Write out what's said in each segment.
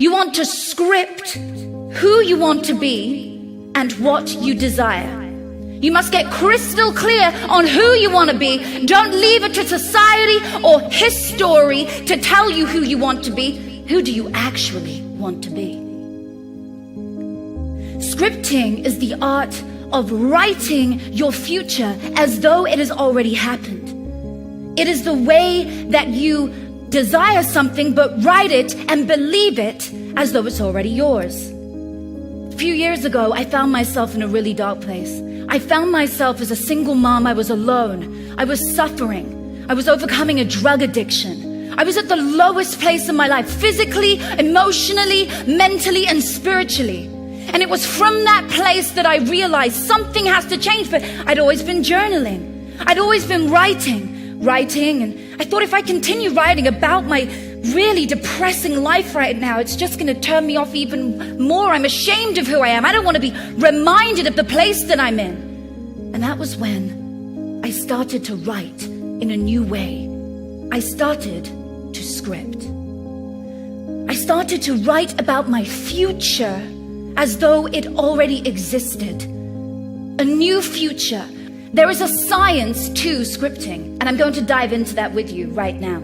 You want to script who you want to be and what you desire. You must get crystal clear on who you want to be. Don't leave it to society or history to tell you who you want to be. Who do you actually want to be? Scripting is the art of writing your future as though it has already happened. It is the way that you desire something, but write it and believe it as though it's already yours. A few years ago, I found myself in a really dark place. I found myself as a single mom. I was alone. I was suffering. I was overcoming a drug addiction. I was at the lowest place in my life, physically, emotionally, mentally, and spiritually. And it was from that place that I realized something has to change. But I'd always been journaling. I'd always been writing. And I thought if I continue writing about my really depressing life right now, it's just going to turn me off even more. I'm ashamed of who I am. I don't want to be reminded of the place that I'm in. And that was when I started to write in a new way. I started to script. I started to write about my future as though it already existed. A new future. There is a science to scripting, and I'm going to dive into that with you right now.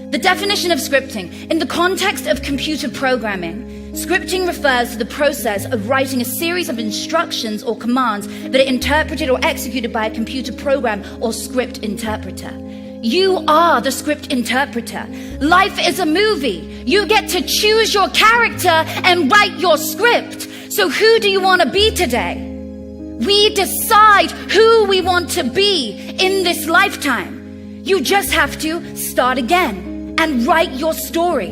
The definition of scripting. In the context of computer programming, scripting refers to the process of writing a series of instructions or commands that are interpreted or executed by a computer program or script interpreter. You are the script interpreter. Life is a movie. You get to choose your character and write your script. So who do you want to be today? We decide who we want to be in this lifetime. You just have to start again and write your story.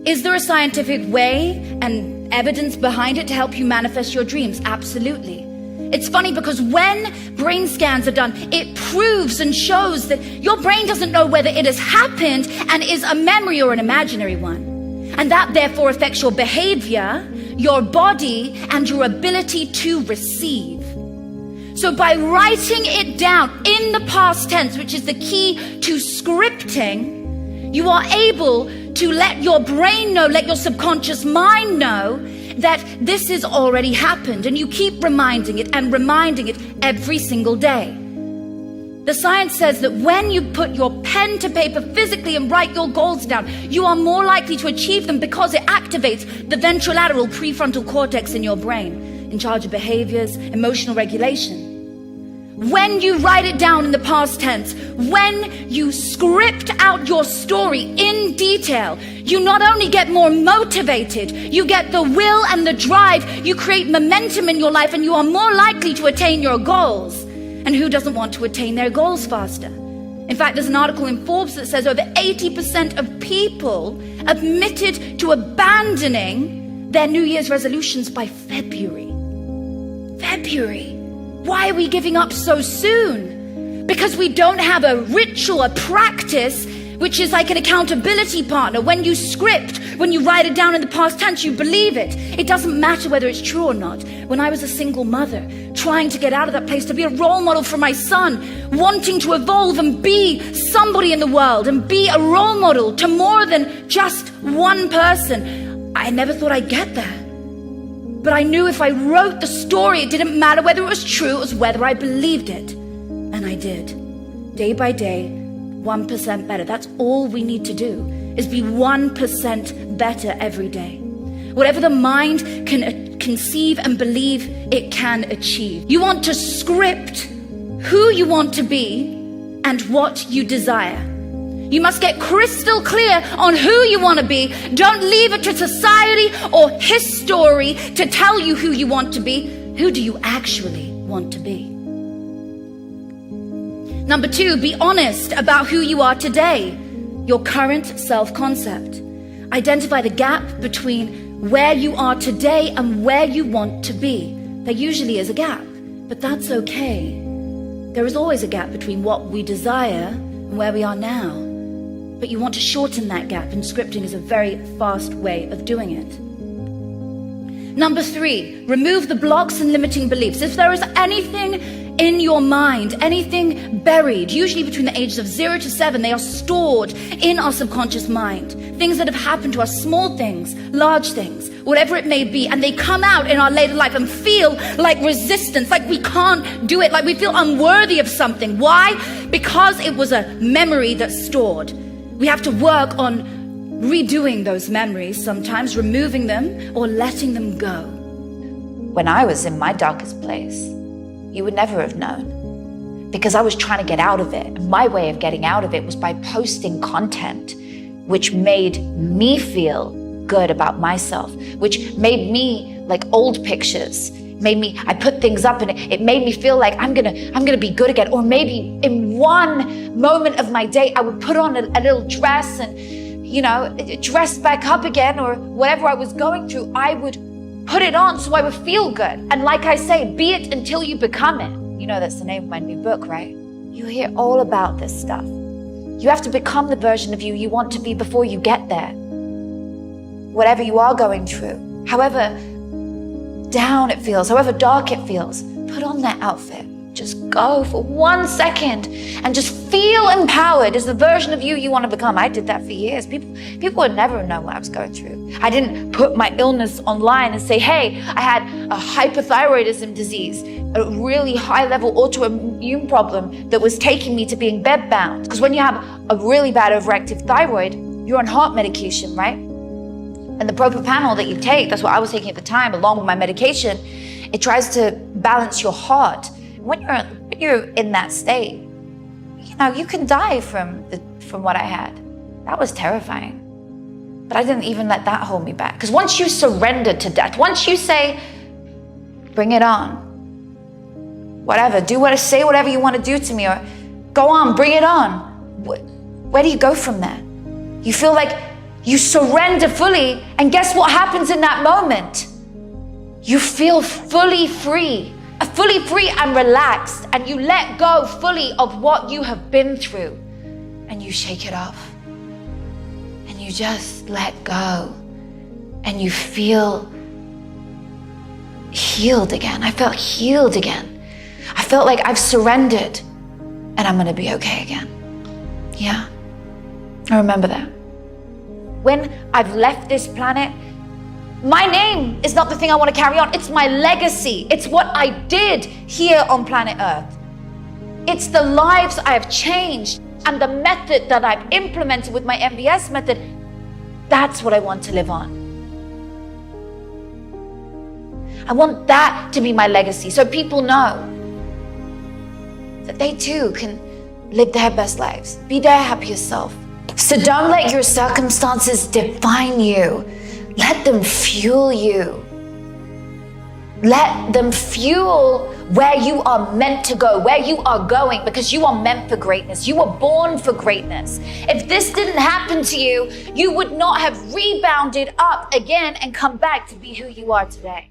Is there a scientific way and evidence behind it to help you manifest your dreams? Absolutely. It's funny because when brain scans are done, it proves and shows that your brain doesn't know whether it has happened and is a memory or an imaginary one. And that therefore affects your behavior, your body, and your ability to receive. So by writing it down in the past tense, which is the key to scripting, you are able to let your brain know, let your subconscious mind know that this has already happened, and you keep reminding it every single day. The science says that when you put your pen to paper physically and write your goals down, you are more likely to achieve them because it activates the ventrolateral prefrontal cortex in your brain, in charge of behaviors, emotional regulation. When you write it down in the past tense, when you script out your story in detail, you not only get more motivated, you get the will and the drive, you create momentum in your life, and you are more likely to attain your goals. And who doesn't want to attain their goals faster? In fact, there's an article in Forbes that says over 80% of people admitted to abandoning their New Year's resolutions by February. February. Why are we giving up so soon? Because we don't have a ritual, a practice, which is like an accountability partner. When you script, when you write it down in the past tense, you believe it. It doesn't matter whether it's true or not. When I was a single mother, trying to get out of that place, to be a role model for my son, wanting to evolve and be somebody in the world and be a role model to more than just one person, I never thought I'd get there. But I knew if I wrote the story, it didn't matter whether it was true, it was whether I believed it. And I did. Day by day, 1% better. That's all we need to do, is be 1% better every day. Whatever the mind can conceive and believe, it can achieve. You want to script who you want to be and what you desire. You must get crystal clear on who you want to be. Don't leave it to society or history to tell you who you want to be. Who do you actually want to be? Number 2, be honest about who you are today, your current self-concept. Identify the gap between where you are today and where you want to be. There usually is a gap, but that's okay. There is always a gap between what we desire and where we are now. But you want to shorten that gap, and scripting is a very fast way of doing it. Number 3, remove the blocks and limiting beliefs. If there is anything in your mind, anything buried, usually between the ages of 0 to 7, they are stored in our subconscious mind. things that have happened to us, small things, large things, whatever it may be, and they come out in our later life and feel like resistance, like we can't do it, like we feel unworthy of something. Why? Because it was a memory that's stored. We have to work on redoing those memories, sometimes removing them or letting them go. When I was in my darkest place, you would never have known, because I was trying to get out of it. And my way of getting out of it was by posting content which made me feel good about myself, which made me like old pictures, I put things up and it made me feel like I'm gonna be good again. Or maybe in one moment of my day, I would put on a little dress and, dress back up again, or whatever I was going through, I would put it on so I would feel good. And like I say, be it until you become it. You know, that's the name of my new book, right? You hear all about this stuff. You have to become the version of you want to be before you get there. Whatever you are going through, however down it feels, however dark it feels, put on that outfit. Just go for 1 second and just feel empowered as the version of you want to become. I did that for years. People would never know what I was going through. I didn't put my illness online and say, hey, I had a hypothyroidism disease, a really high-level autoimmune problem that was taking me to being bed-bound. Because when you have a really bad overactive thyroid, you're on heart medication, right? And the propel that you take, that's what I was taking at the time, along with my medication, it tries to balance your heart. When you're in that state, you can die from what I had. That was terrifying. But I didn't even let that hold me back. Because once you surrender to death, once you say, bring it on, whatever, say whatever you want to do to me, or go on, bring it on. Where do you go from there? You feel like you surrender fully, and guess what happens in that moment? You feel fully free and relaxed, and you let go fully of what you have been through, and you shake it off, and you just let go, and you feel healed again. I felt healed again. I felt like I've surrendered, and I'm gonna be okay again. Yeah, I remember that. When I've left this planet, my name is not the thing I want to carry on. It's my legacy. It's what I did here on planet Earth. It's the lives I have changed and the method that I've implemented with my MBS method. That's what I want to live on. I want that to be my legacy, so people know that they too can live their best lives, be their happiest self. So don't let your circumstances define you. Let them fuel you. Let them fuel where you are meant to go, where you are going, because you are meant for greatness. You were born for greatness. If this didn't happen to you, you would not have rebounded up again and come back to be who you are today.